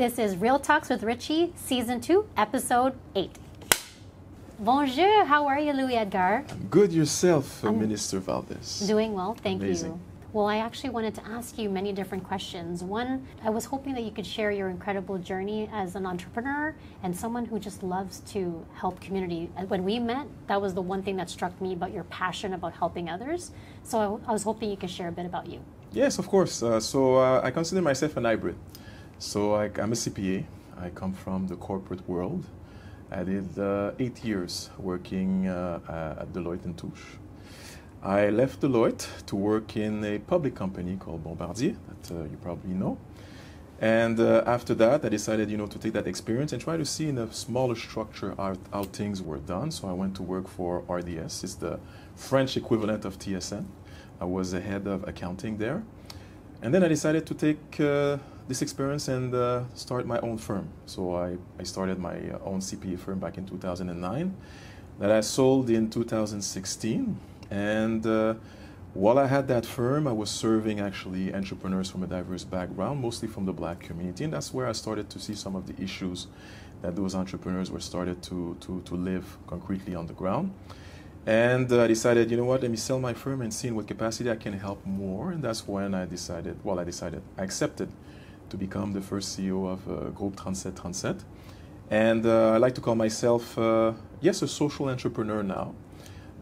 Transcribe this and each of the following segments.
This is Real Talks with Rechie, Season 2, Episode 8. Bonjour, how are you, Louis-Edgar? Good yourself, Minister Valdez. Doing well, thank Amazing. you. Well, I actually wanted to ask you many different questions. One, I was hoping that you could share your incredible journey as an entrepreneur and someone who just loves to help community. When we met, that was the one thing that struck me about your passion about helping others. So I was hoping you could share a bit about you. Yes, of course. I consider myself an hybrid. So I'm a CPA. I come from the corporate world. I did 8 years working at Deloitte and Touche. I left Deloitte to work in a public company called Bombardier that you probably know. And after that, I decided, to take that experience and try to see in a smaller structure how things were done. So I went to work for RDS. It's the French equivalent of TSN. I was the head of accounting there. And then I decided to take this experience and start my own firm. So I started my own CPA firm back in 2009 that I sold in 2016. And while I had that firm, I was serving actually entrepreneurs from a diverse background, mostly from the Black community. And that's where I started to see some of the issues that those entrepreneurs were started to live concretely on the ground. And I decided, let me sell my firm and see in what capacity I can help more. And that's when I accepted to become the first CEO of Groupe Tronet. And I like to call myself, a social entrepreneur now.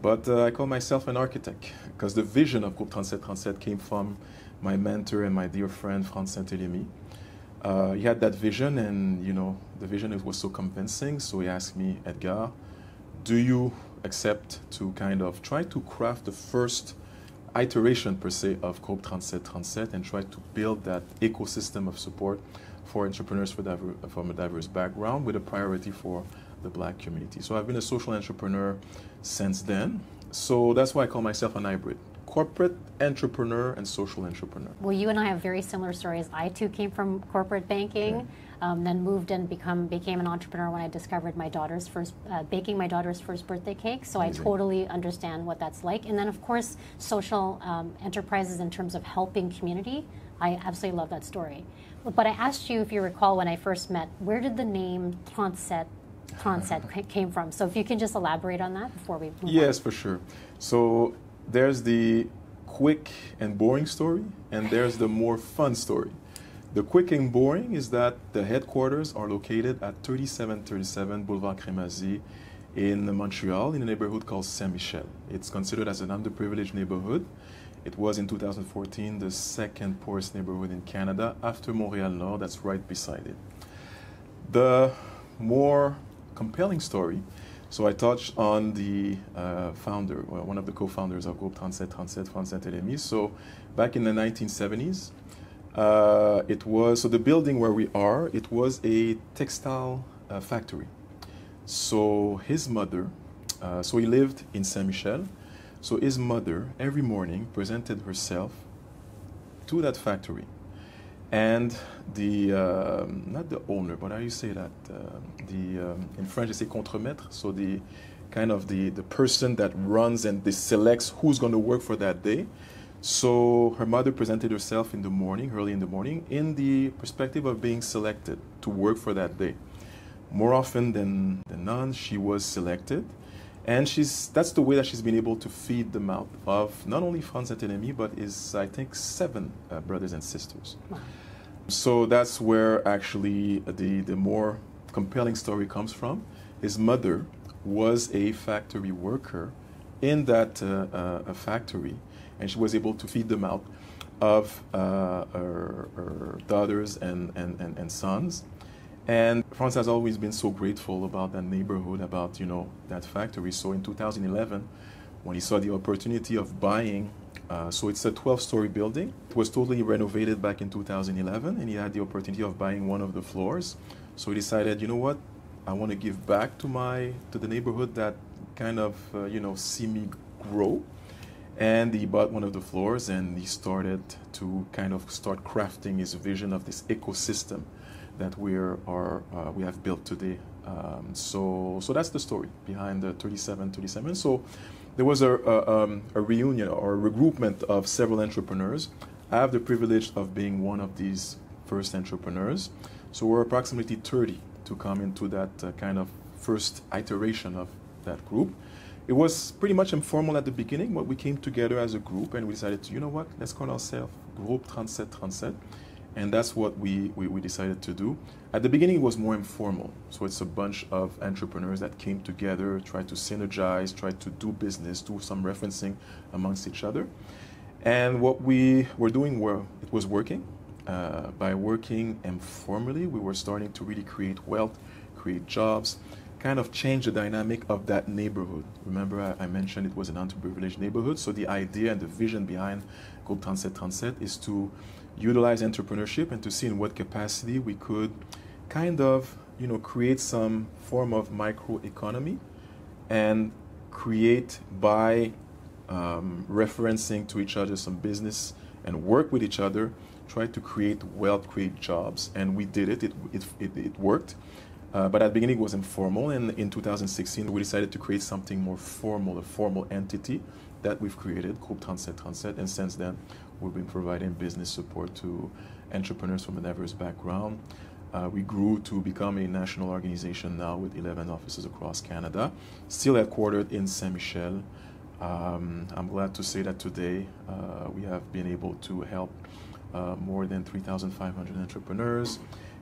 But I call myself an architect because the vision of Groupe Tronet came from my mentor and my dear friend, Franz Saint-Elémy. He had that vision and, the vision was so convincing. So he asked me, Edgar, do you accept to kind of try to craft the first iteration per se of Groupe Tronet and try to build that ecosystem of support for entrepreneurs from a diverse background with a priority for the Black community. So I've been a social entrepreneur since then. So that's why I call myself an hybrid. Corporate entrepreneur and social entrepreneur. Well, you and I have very similar stories. I too came from corporate banking, then moved and became an entrepreneur when I discovered baking my daughter's first birthday cake. So amazing. I totally understand what that's like. And then of course, social enterprises in terms of helping community. I absolutely love that story. But I asked you, if you recall, when I first met, where did the name Tronet came from? So if you can just elaborate on that before we move on. Yes, for sure. So there's the quick and boring story, and there's the more fun story. The quick and boring is that the headquarters are located at 3737 Boulevard Crémazie in Montreal, in a neighborhood called Saint-Michel. It's considered as an underprivileged neighborhood. It was in 2014 the second poorest neighborhood in Canada after Montreal Nord, that's right beside it. The more compelling story, so I touched on the founder, one of the co-founders of Groupe Tronet, Franz Saint-Elémy. So back in the 1970s, the building where we are, it was a textile factory. So his mother, so he lived in Saint-Michel, so his mother every morning presented herself to that factory. And not the owner, but how you say that? In French, they say contremaître, so the person that runs and they selects who's going to work for that day. So her mother presented herself in the morning, early in the morning, in the perspective of being selected to work for that day. More often than none, she was selected. And that's the way that she's been able to feed the mouth of not only Franz Saint-Elémy, but I think 7 brothers and sisters. Wow. So that's where actually the more compelling story comes from. His mother was a factory worker in that a factory, and she was able to feed the mouth of her daughters and sons. And Franz has always been so grateful about that neighborhood, about that factory. So in 2011, when he saw the opportunity of buying, so it's a 12-story building. It was totally renovated back in 2011, and he had the opportunity of buying one of the floors. So he decided, I want to give back to the neighborhood that kind of see me grow. And he bought one of the floors, and he started to start crafting his vision of this ecosystem that we have built today. So that's the story behind the 3737. So there was a reunion or a regroupment of several entrepreneurs. I have the privilege of being one of these first entrepreneurs. So we're approximately 30 to come into that kind of first iteration of that group. It was pretty much informal at the beginning, but we came together as a group and we decided to, you know what, let's call ourselves Groupe 3737. And that's what we decided to do. At the beginning, it was more informal. So it's a bunch of entrepreneurs that came together, tried to synergize, tried to do business, do some referencing amongst each other. And what we were doing, it was working. By working informally, we were starting to really create wealth, create jobs, kind of change the dynamic of that neighborhood. Remember, I mentioned it was an underprivileged neighborhood. So the idea and the vision behind Groupe 3737 is to utilize entrepreneurship and to see in what capacity we could kind of, create some form of microeconomy and create by referencing to each other some business and work with each other, try to create wealth, create jobs. And we did it. It worked. But at the beginning it was informal, and in 2016 we decided to create something more formal, a formal entity that we've created, Groupe 3737, and since then we've been providing business support to entrepreneurs from a diverse background. We grew to become a national organization now with 11 offices across Canada, still headquartered in Saint-Michel. I'm glad to say that today we have been able to help more than 3,500 entrepreneurs,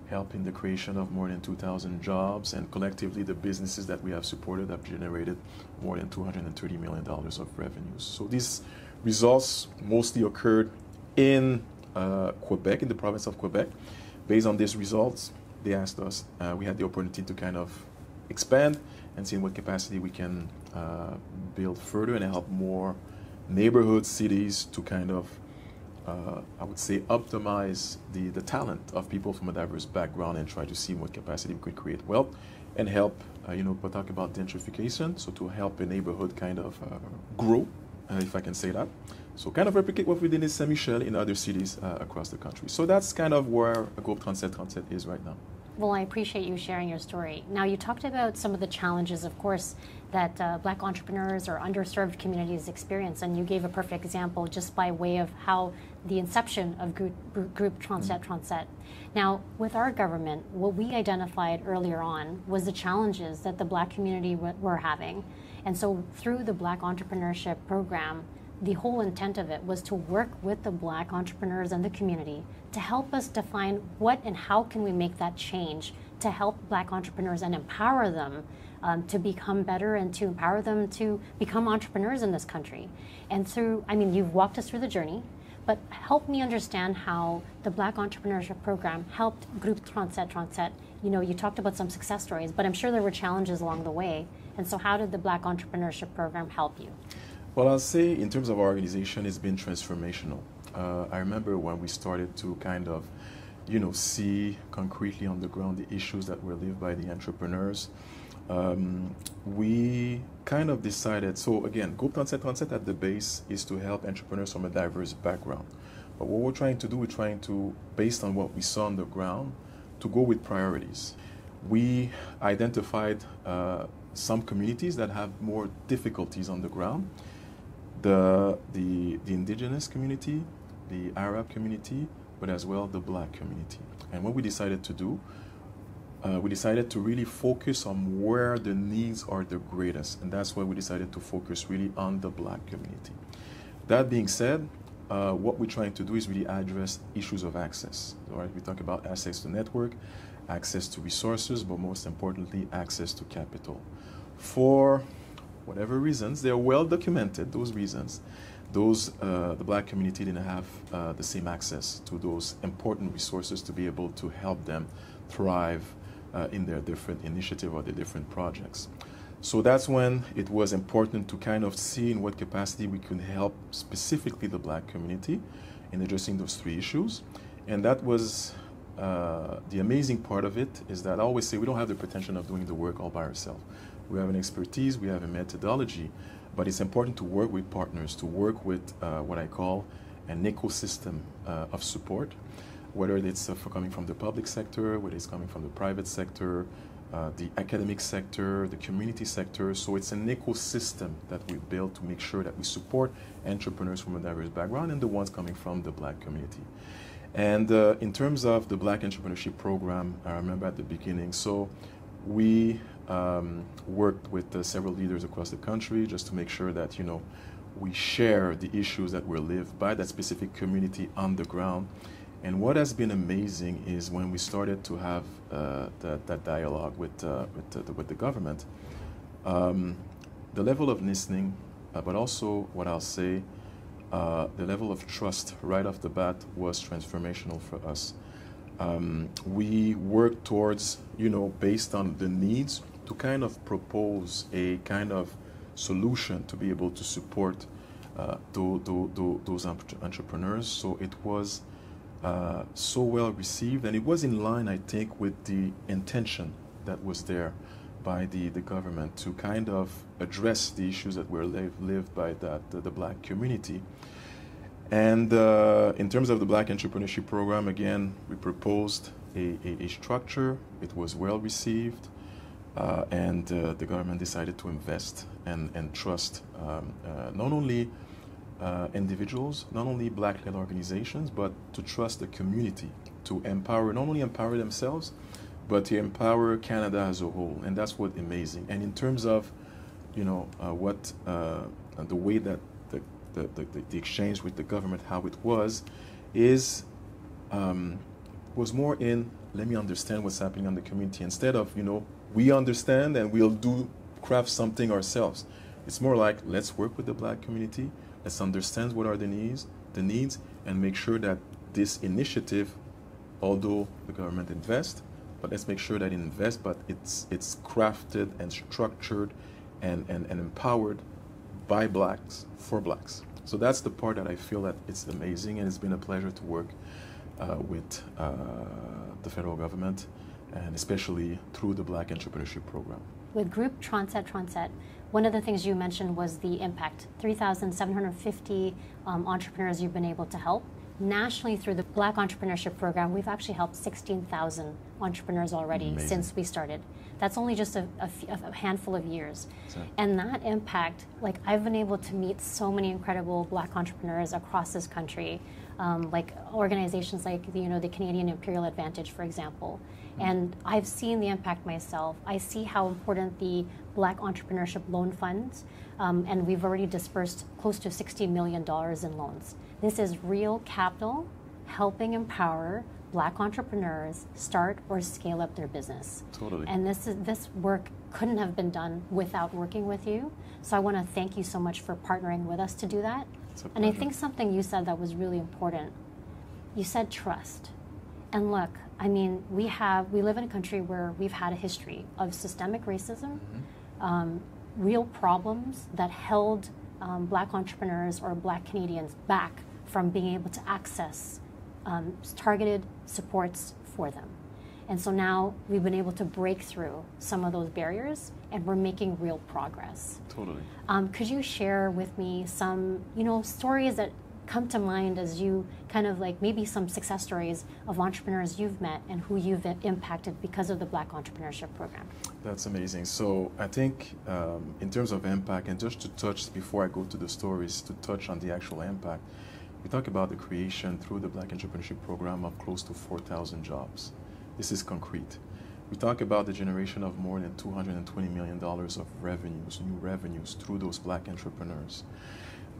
helping the creation of more than 2,000 jobs, and collectively the businesses that we have supported have generated more than $230 million of revenues. So these results mostly occurred in Quebec, in the province of Quebec. Based on these results, they asked us, we had the opportunity to kind of expand and see in what capacity we can build further and help more neighborhoods, cities to kind of I would say optimize the talent of people from a diverse background and try to see in what capacity we could create wealth and help, we'll talk about gentrification, so to help a neighborhood kind of grow, if I can say that. So kind of replicate what we did in Saint-Michel in other cities across the country. So that's kind of where Groupe 3737 is right now. Well, I appreciate you sharing your story. Now, you talked about some of the challenges, of course, that Black entrepreneurs or underserved communities experience, and you gave a perfect example just by way of how the inception of Groupe 3737. Now, with our government, what we identified earlier on was the challenges that the Black community were having. And so through the Black Entrepreneurship Program, the whole intent of it was to work with the Black entrepreneurs and the community to help us define what and how can we make that change to help Black entrepreneurs and empower them to become better and to empower them to become entrepreneurs in this country. And through, you've walked us through the journey, but help me understand how the Black Entrepreneurship Program helped Groupe 3737. You talked about some success stories, but I'm sure there were challenges along the way. And so how did the Black Entrepreneurship Program help you? Well, I'll say in terms of our organization, it's been transformational. I remember when we started to kind of, see concretely on the ground the issues that were lived by the entrepreneurs. We kind of decided, so again, Groupe 3737 at the base is to help entrepreneurs from a diverse background. But what we're trying to do, based on what we saw on the ground, to go with priorities. We identified some communities that have more difficulties on the ground. The indigenous community, the Arab community, but as well the Black community. And what we decided to do, we decided to really focus on where the needs are the greatest, and that's why we decided to focus really on the Black community. That being said, what we're trying to do is really address issues of access. All right, we talk about access to network, access to resources, but most importantly, access to capital. For whatever reasons, they're well documented, those reasons. The Black community didn't have the same access to those important resources to be able to help them thrive in their different initiative or their different projects. So that's when it was important to kind of see in what capacity we could help specifically the Black community in addressing those three issues. And that was the amazing part of it, is that I always say we don't have the pretension of doing the work all by ourselves. We have an expertise, we have a methodology, but it's important to work with partners, to work with what I call an ecosystem of support, whether it's coming from the public sector, whether it's coming from the private sector, the academic sector, the community sector. So it's an ecosystem that we build to make sure that we support entrepreneurs from a diverse background and the ones coming from the Black community. And in terms of the Black Entrepreneurship Program, I remember at the beginning, so we worked with several leaders across the country just to make sure that, we share the issues that were lived by that specific community on the ground. And what has been amazing is when we started to have that dialogue with the government, the level of listening, but also what I'll say, the level of trust right off the bat was transformational for us. We worked towards, based on the needs, to kind of propose a kind of solution to be able to support those entrepreneurs. So it was so well received, and it was in line, I think, with the intention that was there by the government to kind of address the issues that were lived by the Black community. And in terms of the Black Entrepreneurship Program, again, we proposed a structure. It was well received, and the government decided to invest and trust not only individuals, not only Black-led organizations, but to trust the community, to empower, not only empower themselves, but to empower Canada as a whole. And that's what's amazing. And in terms of, what the way that the exchange with the government, how it was more in, let me understand what's happening in the community, instead of, we understand and we'll craft something ourselves. It's more like, let's work with the Black community, let's understand what are the needs, and make sure that this initiative, although the government invests, but let's make sure that it invests, but it's crafted and structured and empowered by Blacks for Blacks. So that's the part that I feel that it's amazing, and it's been a pleasure to work with the federal government, and especially through the Black Entrepreneurship Program. With Group Tronet, one of the things you mentioned was the impact. 3,750 entrepreneurs you've been able to help. Nationally, through the Black Entrepreneurship Program, we've actually helped 16,000 entrepreneurs already. Amazing. Since we started. That's only just a handful of years. Exactly. And that impact, I've been able to meet so many incredible Black entrepreneurs across this country, like organizations like the Canadian Imperial Advantage, for example. And I've seen the impact myself. I see how important the Black Entrepreneurship Loan Funds, and we've already dispersed close to $60 million in loans. This is real capital helping empower Black entrepreneurs start or scale up their business. Totally. And this work couldn't have been done without working with you. So I want to thank you so much for partnering with us to do that. And I think something you said that was really important. You said trust. And look, we live in a country where we've had a history of systemic racism, real problems that held Black entrepreneurs or Black Canadians back from being able to access targeted supports for them. And so now we've been able to break through some of those barriers, and we're making real progress. Totally. Could you share with me some, stories that come to mind as you kind of maybe some success stories of entrepreneurs you've met and who you've impacted because of the Black Entrepreneurship Program? That's amazing. So I think in terms of impact, and just to touch, before I go to the stories, to touch on the actual impact, we talk about the creation through the Black Entrepreneurship Program of close to 4,000 jobs. This is concrete. We talk about the generation of more than $220 million of revenues, new revenues through those Black entrepreneurs.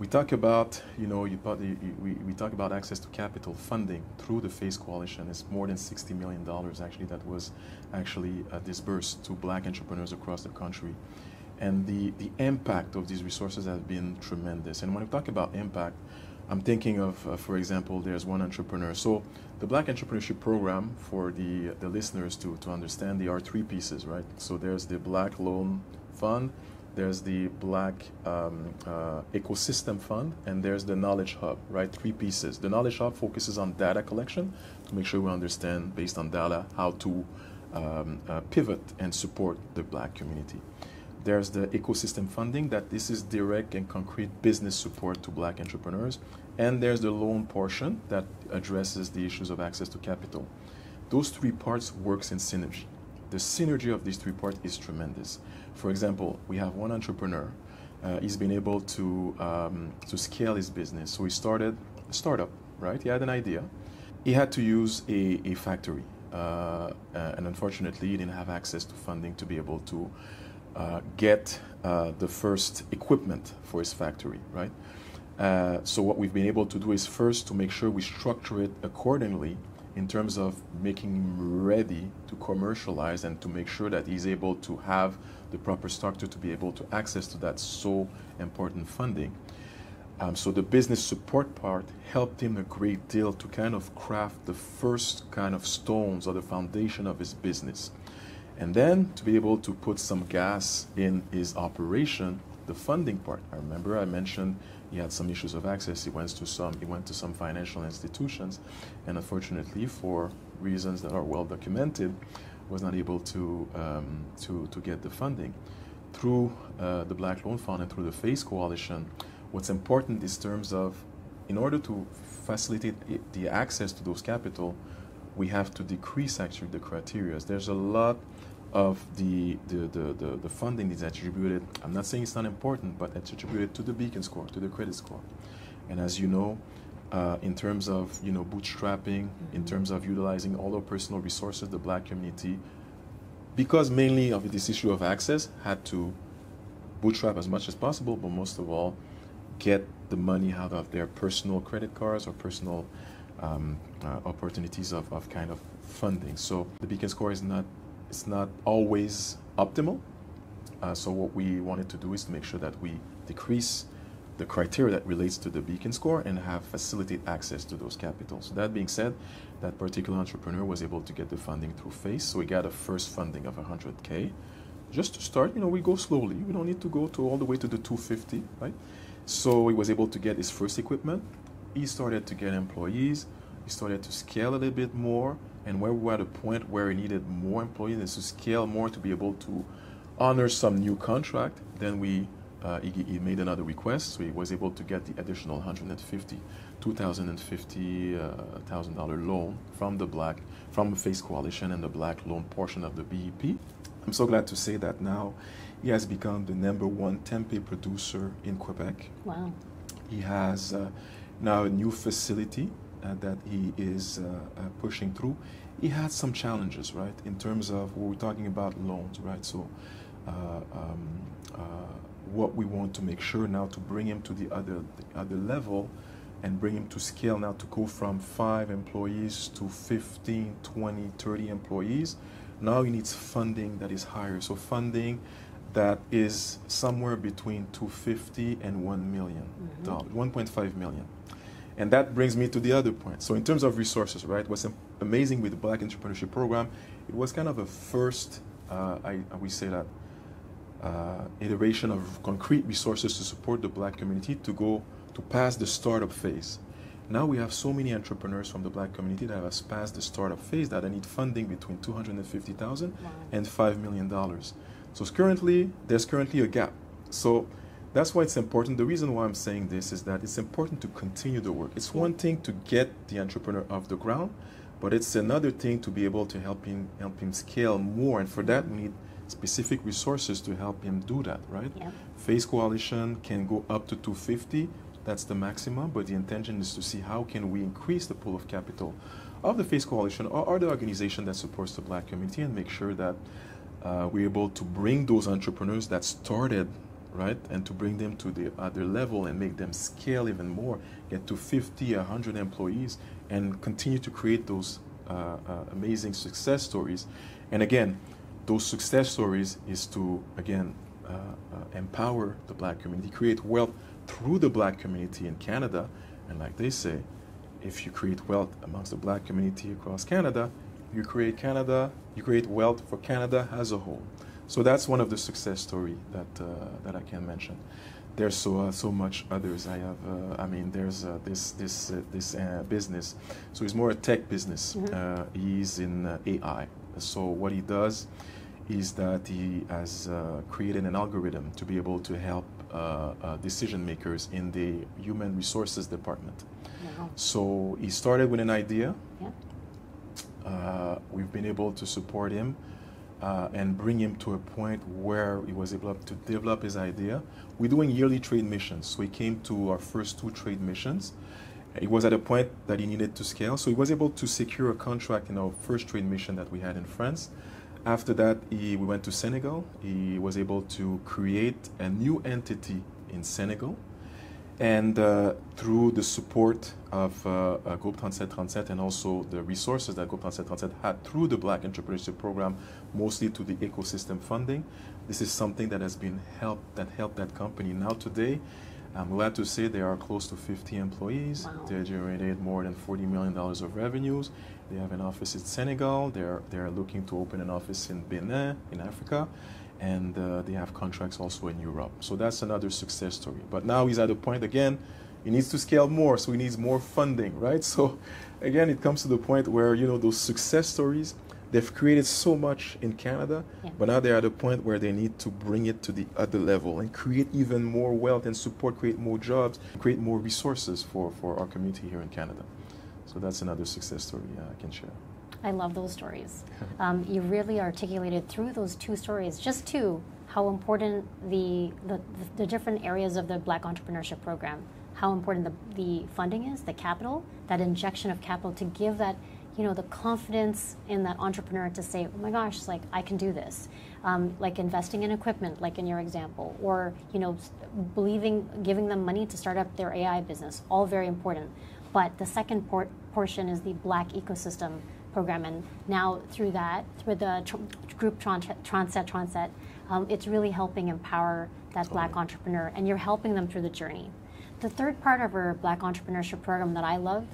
We talk about, we talk about access to capital funding through the FACE Coalition. It's more than $60 million actually that was actually disbursed to Black entrepreneurs across the country. And the impact of these resources has been tremendous. And when we talk about impact, I'm thinking of, for example, there's one entrepreneur. So the Black Entrepreneurship Program, for the listeners to understand, there are three pieces, right? So there's the Black Loan Fund, there's the Black Ecosystem Fund, and there's the Knowledge Hub, right? Three pieces. The Knowledge Hub focuses on data collection to make sure we understand, based on data, how to pivot and support the Black community. There's the ecosystem funding, that this is direct and concrete business support to Black entrepreneurs. And there's the loan portion that addresses the issues of access to capital. Those three parts works in synergy. The synergy of these three parts is tremendous. For example, we have one entrepreneur. He's been able to scale his business. So he started a startup, right? He had an idea. he had to use a factory, and unfortunately, he didn't have access to funding to be able to get the first equipment for his factory, right? So what we've been able to do is first to make sure we structure it accordingly in terms of making him ready to commercialize and to make sure that he's able to have the proper structure to be able to access to that so important funding. So the business support part helped him a great deal to kind of craft the first kind of stones or the foundation of his business. And then to be able to put some gas in his operation, the funding part. I remember I mentioned he had some issues of access. He went to some financial institutions, and unfortunately, for reasons that are well documented, was not able to get the funding. Through the Black Loan Fund and through the FACE Coalition, what's important is terms of, in order to facilitate the access to those capital, we have to decrease actually the criteria. There's a lot of the funding is attributed, I'm not saying it's not important, but it's attributed to the beacon score, to the credit score. And as you know, in terms of bootstrapping, in terms of utilizing all our personal resources, the Black community, because mainly of this issue of access, had to bootstrap as much as possible, but most of all, get the money out of their personal credit cards or personal opportunities of kind of funding. So the beacon score is not always optimal. So what we wanted to do is to make sure that we decrease the criteria that relates to the beacon score and have facilitate access to those capitals. So that being said, that particular entrepreneur was able to get the funding through FACE. So we got a first funding of 100K. Just to start, we go slowly. We don't need to go all the way to the 250, right? So he was able to get his first equipment. He started to get employees. He started to scale a little bit more. And when we were at a point where he needed more employees and to scale more to be able to honor some new contract, then he made another request. So he was able to get the additional $250,000 loan from the FACE Coalition and the Black Loan portion of the BEP. I'm so glad to say that now he has become the #1 tempeh producer in Quebec. Wow. He has now a new facility that he is pushing through. He had some challenges, right, in terms of what we're talking about loans, right? So what we want to make sure now to bring him to the other level and bring him to scale now to go from 5 employees to 15, 20, 30 employees. Now he needs funding that is higher. So funding that is somewhere between $250 and $1 million, $1.5 million. And that brings me to the other point. So in terms of resources, right, what's amazing with the Black Entrepreneurship Program, it was kind of a first, I would say that, iteration of concrete resources to support the Black community to pass the startup phase. Now we have so many entrepreneurs from the Black community that have passed the startup phase that they need funding between $250,000 and $5 million. So there's currently a gap. So that's why it's important. The reason why I'm saying this is that it's important to continue the work. It's one thing to get the entrepreneur off the ground, but it's another thing to be able to help him scale more. And for that, we need specific resources to help him do that, right? Yep. FACE Coalition can go up to 250. That's the maximum, but the intention is to see how can we increase the pool of capital of the FACE Coalition or other organization that supports the Black community and make sure that we're able to bring those entrepreneurs that started, right, and to bring them to the other level and make them scale even more, get to 50, 100 employees, and continue to create those amazing success stories. And again, those success stories is to, again, empower the Black community, create wealth through the Black community in Canada. And like they say, if you create wealth amongst the Black community across Canada, you create wealth for Canada as a whole. So that's one of the success stories that I can mention. There's so much others. There's this business. So it's more a tech business. He's in AI. So what he does is that he has created an algorithm to be able to help decision makers in the human resources department. Wow. So he started with an idea. Yeah. We've been able to support him and bring him to a point where he was able to develop his idea. We're doing yearly trade missions. So he came to our first 2 trade missions, He was at a point that he needed to scale, so he was able to secure a contract in our first trade mission that we had in France. After that, we went to Senegal. He was able to create a new entity in Senegal. And through the support of Groupe 3737 and also the resources that Groupe 3737 had through the Black Entrepreneurship Program, mostly to the ecosystem funding, this is something that has been helped that company. Now today, I'm glad to say they are close to 50 employees. Wow. They generated more than $40 million of revenues. They have an office in Senegal. They're looking to open an office in Benin, in Africa. And they have contracts also in Europe. So that's another success story. But now he's at a point, again, he needs to scale more, so he needs more funding, right? So again, it comes to the point where, you know, those success stories, they've created so much in Canada, but now they're at a point where they need to bring it to the other level and create even more wealth and support, create more jobs, create more resources for our community here in Canada. So that's another success story I can share. I love those stories. You really articulated through those two stories, just two, how important the different areas of the Black Entrepreneurship Program, how important the funding is, the capital, that injection of capital to give that, you know, the confidence in that entrepreneur to say, oh my gosh, like I can do this. Like investing in equipment, like in your example, or, you know, giving them money to start up their AI business, all very important. But the second portion is the Black ecosystem program, and now through that, through the group Tronet, it's really helping empower that Black entrepreneur, and you're helping them through the journey. The third part of our Black Entrepreneurship Program that I love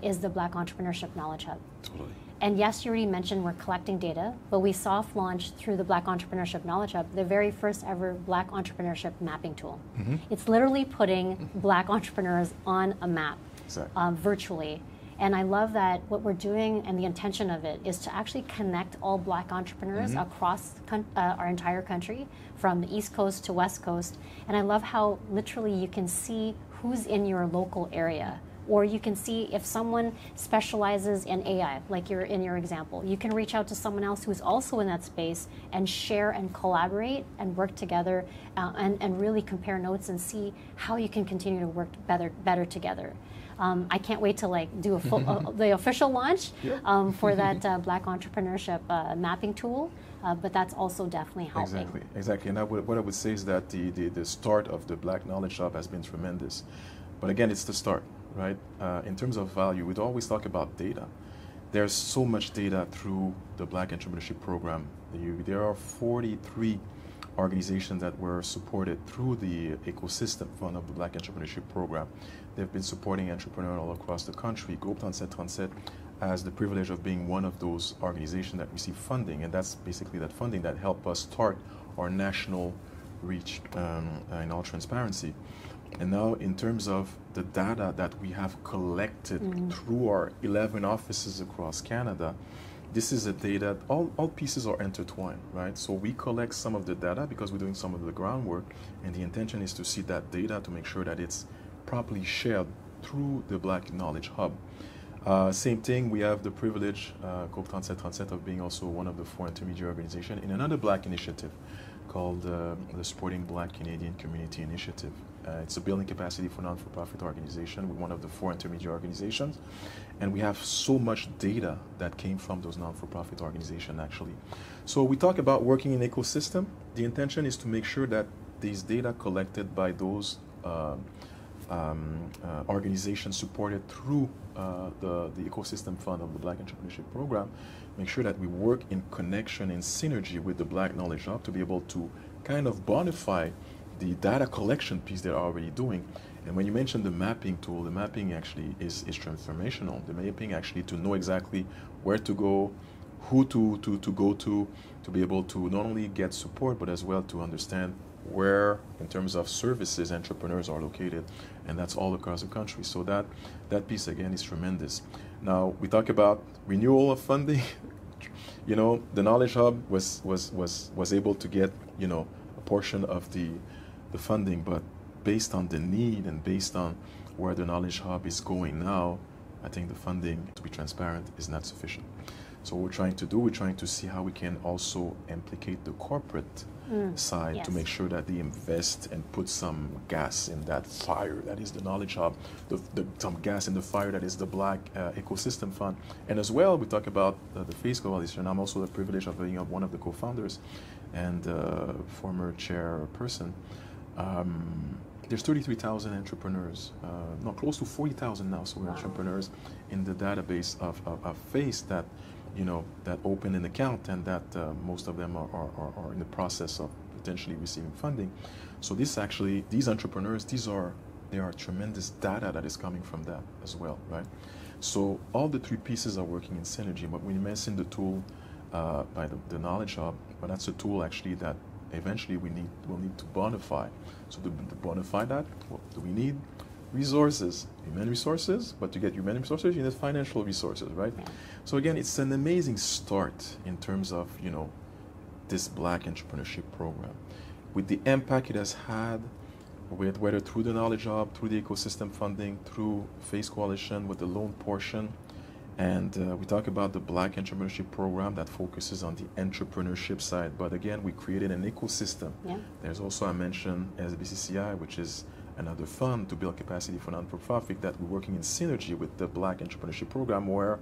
is the Black Entrepreneurship Knowledge Hub. Totally. And yes, you already mentioned we're collecting data, but we soft launched through the Black Entrepreneurship Knowledge Hub the very first ever Black Entrepreneurship mapping tool. Mm-hmm. It's literally putting Black entrepreneurs on a map, exactly. Virtually. And I love that what we're doing and the intention of it is to actually connect all Black entrepreneurs across our entire country, from the East Coast to West Coast. And I love how literally you can see who's in your local area. Or you can see if someone specializes in AI, like in your example. You can reach out to someone else who's also in that space and share and collaborate and work together and really compare notes and see how you can continue to work better together. I can't wait to like do a full, the official launch for that Black Entrepreneurship mapping tool, but that's also definitely helping. Exactly. And what I would say is that the start of the Black Knowledge Hub has been tremendous. But again, it's the start, right? In terms of value, we'd always talk about data. There's so much data through the Black Entrepreneurship Program. There are 43 organizations that were supported through the ecosystem fund of the Black Entrepreneurship Program. They've been supporting entrepreneurs all across the country. Groupe 3737 has the privilege of being one of those organizations that receive funding, and that's basically that funding that helped us start our national reach in all transparency. And now in terms of the data that we have collected through our 11 offices across Canada, this is a data, all pieces are intertwined, right? So we collect some of the data because we're doing some of the groundwork, and the intention is to see that data to make sure that it's properly shared through the Black Knowledge Hub. Same thing, we have the privilege, Groupe 3737, of being also one of the 4 intermediate organizations in another Black initiative called the Supporting Black Canadian Community Initiative. It's a building capacity for non-for-profit organization. We're one of the 4 intermediate organizations, and we have so much data that came from those non-for-profit organizations actually. So we talk about working in ecosystem. The intention is to make sure that these data collected by those organizations supported through the ecosystem fund of the Black Entrepreneurship Program, make sure that we work in connection and synergy with the Black Knowledge Hub to be able to kind of bonify the data collection piece they're already doing. And when you mentioned the mapping tool, the mapping actually is transformational. The mapping actually to know exactly where to go, who to go to be able to not only get support, but as well to understand where, in terms of services, entrepreneurs are located, and that's all across the country. So that piece again is tremendous. Now we talk about renewal of funding. You know, the Knowledge Hub was able to get, you know, a portion of the funding, but based on the need and based on where the Knowledge Hub is going now, I think the funding, to be transparent, is not sufficient. So what we're trying to do, we're trying to see how we can also implicate the corporate side to make sure that they invest and put some gas in that fire that is the Knowledge Hub, some gas in the fire that is the Black Ecosystem Fund. And as well, we talk about the FACE Coalition. I'm also the privilege of being one of the co-founders and former chairperson. There's 33,000 entrepreneurs, no, close to 40,000 now, so we're entrepreneurs in the database of FACE that, that open an account and that most of them are in the process of potentially receiving funding. So these entrepreneurs, there are tremendous data that is coming from that as well, right? So all the three pieces are working in synergy. But when you mentioned the tool by the Knowledge Hub, but that's a tool actually that eventually we'll need to bonify. So to bonify that, what do we need? Resources, human resources, but to get human resources, you need financial resources, right? Yeah. So again, it's an amazing start in terms of, this Black Entrepreneurship Program. With the impact it has had, whether through the Knowledge Hub, through the ecosystem funding, through FACE Coalition with the loan portion, and we talk about the Black Entrepreneurship Program that focuses on the entrepreneurship side. But again, we created an ecosystem. Yeah. There's also, I mentioned, SBCCI, which is another fund to build capacity for non-for-profit that we're working in synergy with the Black Entrepreneurship Program, where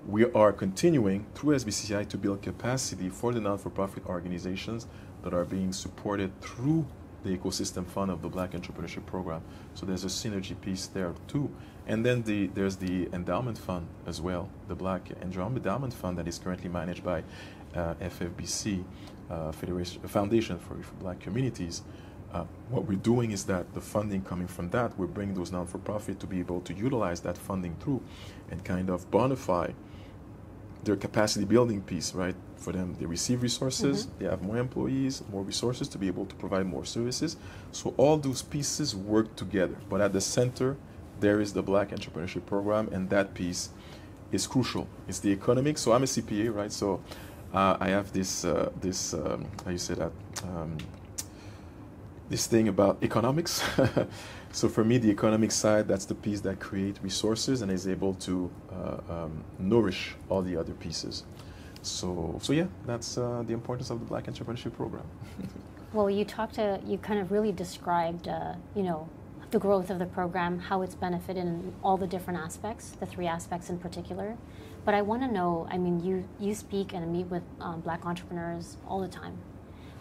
we are continuing through SBCCI to build capacity for the non-for-profit organizations that are being supported through the ecosystem fund of the Black Entrepreneurship Program. So there's a synergy piece there too. And then there's the endowment fund as well, the Black Endowment Fund that is currently managed by FFBC, Foundation for Black Communities. What we're doing is that the funding coming from that, we're bringing those non-for-profit to be able to utilize that funding through and kind of bonify their capacity building piece, right? For them, they receive resources, they have more employees, more resources to be able to provide more services. So all those pieces work together. But at the center, there is the Black Entrepreneurship Program, and that piece is crucial. It's the economics. So I'm a CPA, right? So I have this how you say that? This thing about economics. So for me, the economic side, that's the piece that creates resources and is able to nourish all the other pieces. So yeah, that's the importance of the Black Entrepreneurship Program. Well, you kind of really described, the growth of the program, how it's benefited in all the different aspects, the three aspects in particular. But I want to know, you speak and meet with Black entrepreneurs all the time.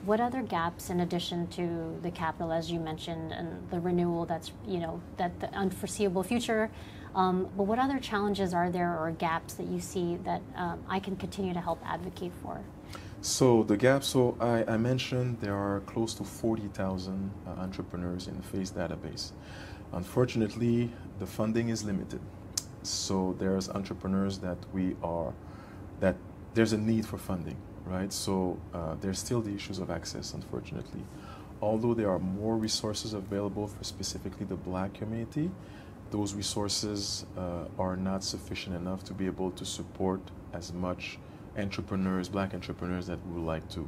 What other gaps, in addition to the capital, as you mentioned, and the renewal that's, that the unforeseeable future, but what other challenges are there or gaps that you see that I can continue to help advocate for? So the gaps, I mentioned there are close to 40,000 entrepreneurs in the FACE database. Unfortunately, the funding is limited. So there's entrepreneurs that there's a need for funding. Right, so there's still the issues of access, unfortunately. Although there are more resources available for specifically the Black community, those resources are not sufficient enough to be able to support as much Black entrepreneurs that we would like to.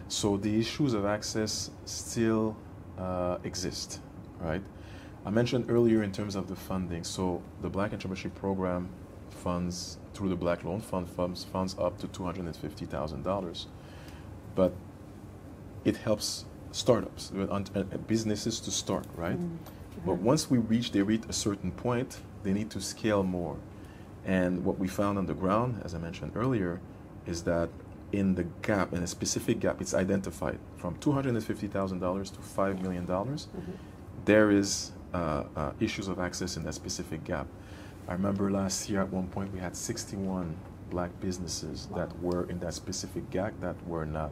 So the issues of access still exist, right? I mentioned earlier in terms of the funding, so the Black Entrepreneurship Program funds through the Black Loan Fund funds up to $250,000, but it helps startups, businesses to start, right? But once they reach a certain point, they need to scale more. And what we found on the ground, as I mentioned earlier, is that in a specific gap, it's identified from $250,000 to $5 million. There is issues of access in that specific gap. I remember last year at one point we had 61 Black businesses that were in that specific gap that were not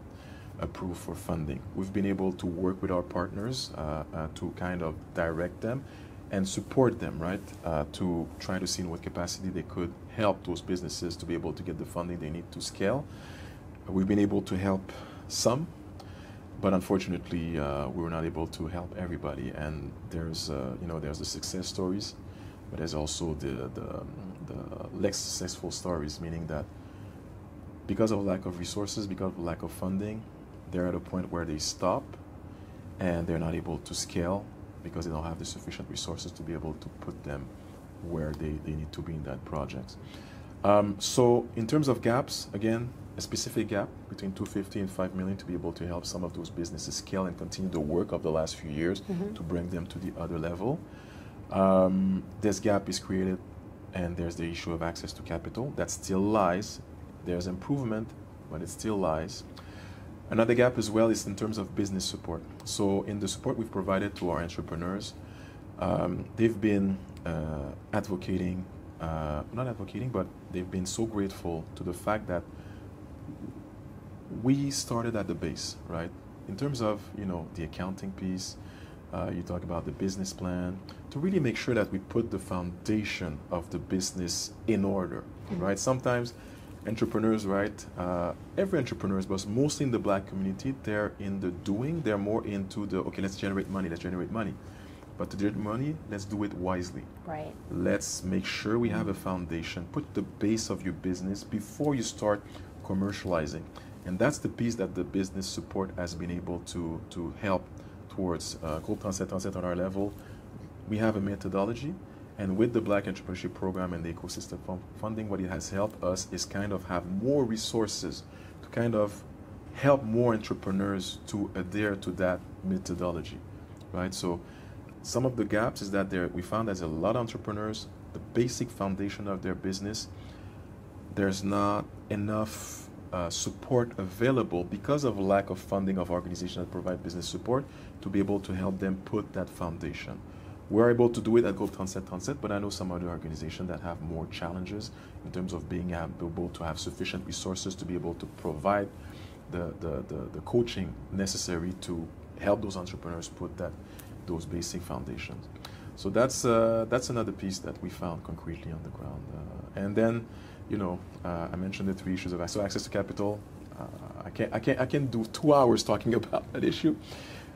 approved for funding. We've been able to work with our partners to kind of direct them and support them, right, to try to see in what capacity they could help those businesses to be able to get the funding they need to scale. We've been able to help some, but unfortunately we were not able to help everybody. And there's the success stories, but there's also the less successful stories, meaning that because of lack of resources, because of lack of funding, they're at a point where they stop and they're not able to scale because they don't have the sufficient resources to be able to put them where they need to be in that project. So in terms of gaps, again, a specific gap between 250 and 5 million to be able to help some of those businesses scale and continue the work of the last few years to bring them to the other level. This gap is created, and there's the issue of access to capital that still lies. There's improvement, but it still lies. Another gap as well is in terms of business support. So in the support we've provided to our entrepreneurs, they've been advocating, not advocating, but they've been so grateful to the fact that we started at the base, right? In terms of, the accounting piece, you talk about the business plan, to really make sure that we put the foundation of the business in order, right? Sometimes entrepreneurs, right? Every entrepreneur, but mostly in the Black community, they're in the doing. They're more into the, okay, let's generate money. But to generate money, let's do it wisely. Right. Let's make sure we have a foundation. Put the base of your business before you start commercializing. And that's the piece that the business support has been able to help towards. Groupe Tronet on our level, we have a methodology. And with the Black Entrepreneurship Program and the ecosystem funding, what it has helped us is kind of have more resources to kind of help more entrepreneurs to adhere to that methodology, right? So some of the gaps is that we found there's a lot of entrepreneurs, the basic foundation of their business, there's not enough support available because of lack of funding of organizations that provide business support to be able to help them put that foundation. We're able to do it at Groupe Tronet, but I know some other organizations that have more challenges in terms of being able to have sufficient resources to be able to provide the coaching necessary to help those entrepreneurs put those basic foundations. So that's another piece that we found concretely on the ground. And then, I mentioned the three issues of access to capital. I can do 2 hours talking about that issue.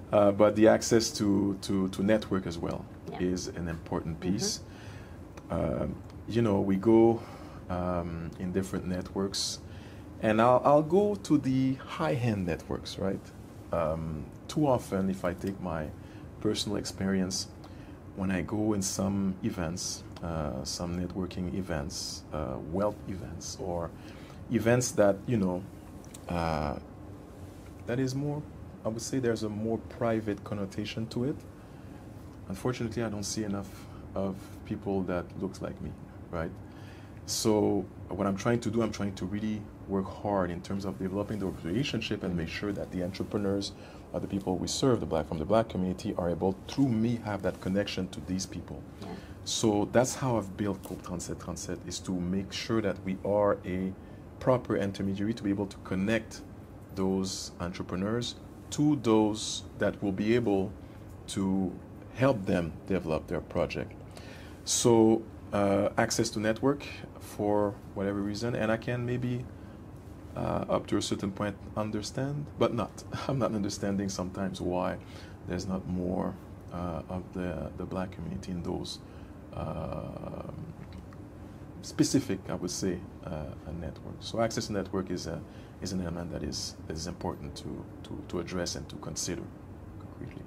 But the access to network as well is an important piece. We go in different networks, and I'll go to the high-end networks, right? Too often, if I take my personal experience, when I go in some events, some networking events, wealth events, or events that, that is more, I would say there's a more private connotation to it. Unfortunately, I don't see enough of people that looks like me, right? So what I'm trying to do, I'm trying to really work hard in terms of developing the relationship and make sure that the entrepreneurs or the people we serve, from the Black community, are able, through me, have that connection to these people. Yeah. So that's how I've built Groupe Tronet, is to make sure that we are a proper intermediary to be able to connect those entrepreneurs to those that will be able to help them develop their project. So access to network for whatever reason, and I can maybe up to a certain point understand, but not. I'm not understanding sometimes why there's not more of the Black community in those specific, I would say, networks. So access to network is an element that is important to address and to consider concretely.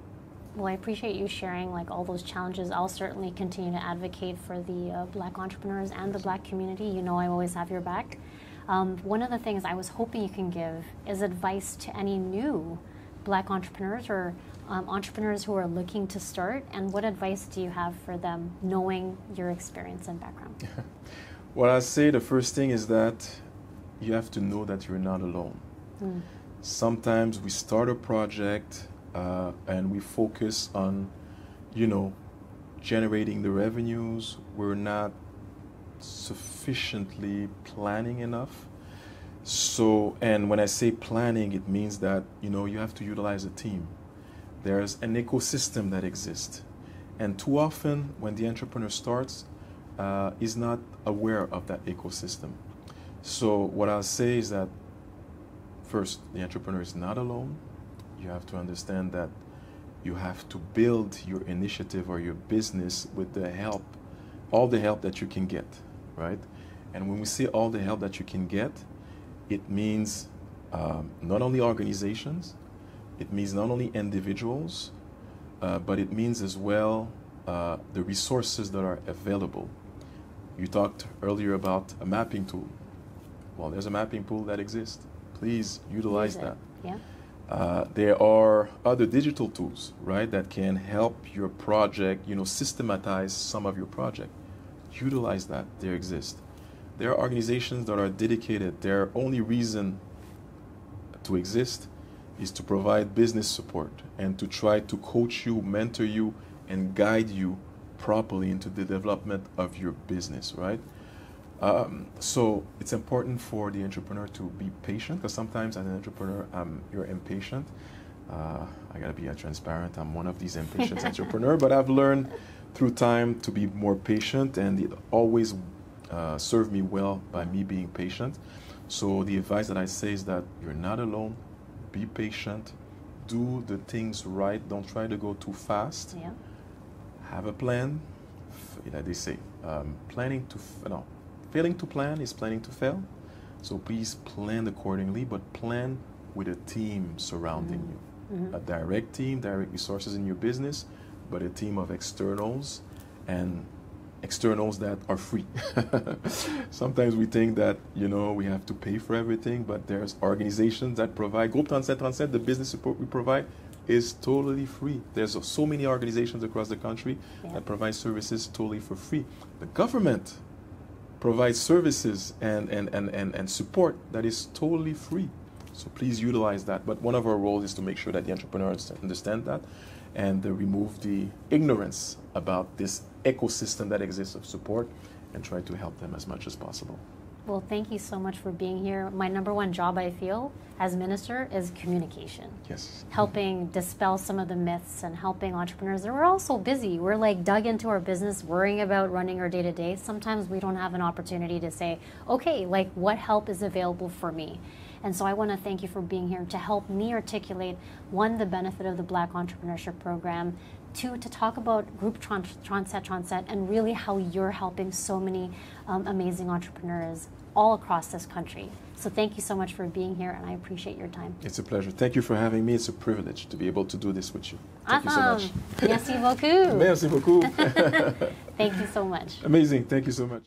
Well, I appreciate you sharing all those challenges. I'll certainly continue to advocate for the Black entrepreneurs and the Black community. I always have your back. One of the things I was hoping you can give is advice to any new Black entrepreneurs or entrepreneurs who are looking to start, and what advice do you have for them, knowing your experience and background? What I say, the first thing is that you have to know that you're not alone. Sometimes we start a project and we focus on, generating the revenues. We're not sufficiently planning enough. So, and when I say planning, it means that, you have to utilize a team. There's an ecosystem that exists. And too often, when the entrepreneur starts, is not aware of that ecosystem. So what I'll say is that, first, the entrepreneur is not alone. You have to understand that you have to build your initiative or your business with all the help that you can get, right? And when we say all the help that you can get, it means not only organizations, it means not only individuals, but it means as well the resources that are available. You talked earlier about a mapping tool. Well, there's a mapping tool that exists. Please utilize that. Yeah. There are other digital tools, right, that can help your project, systematize some of your project. Utilize that. They exist. There are organizations that are dedicated. Their only reason to exist is to provide business support and to try to coach you, mentor you, and guide you properly into the development of your business, right? So it's important for the entrepreneur to be patient, because sometimes as an entrepreneur, you're impatient. I gotta be transparent. I'm one of these impatient entrepreneurs, but I've learned through time to be more patient, and it always served me well by me being patient. So the advice that I say is that you're not alone. Be patient. Do the things right. Don't try to go too fast. Yeah. Have a plan. They say failing to plan is planning to fail. So please plan accordingly, but plan with a team surrounding you. A direct team, direct resources in your business, but a team of externals, and externals that are free. Sometimes we think that, we have to pay for everything, but there's organizations that provide. Groupe Tronet, the business support we provide is totally free. There's so many organizations across the country that provide services totally for free. The government provides services and support that is totally free. So please utilize that. But one of our roles is to make sure that the entrepreneurs understand that and remove the ignorance about this ecosystem that exists of support, and try to help them as much as possible. Well, thank you so much for being here. My number one job, I feel, as minister is communication. Yes. Helping dispel some of the myths and helping entrepreneurs. We're all so busy. We're like dug into our business, worrying about running our day-to-day. Sometimes we don't have an opportunity to say, okay, like what help is available for me? And so I want to thank you for being here to help me articulate, one, the benefit of the Black Entrepreneurship Program, two, to talk about Groupe Tronet, and really how you're helping so many amazing entrepreneurs all across this country. So thank you so much for being here, and I appreciate your time. It's a pleasure. Thank you for having me. It's a privilege to be able to do this with you. Thank you so much. Merci beaucoup. Merci beaucoup. Thank you so much. Amazing. Thank you so much.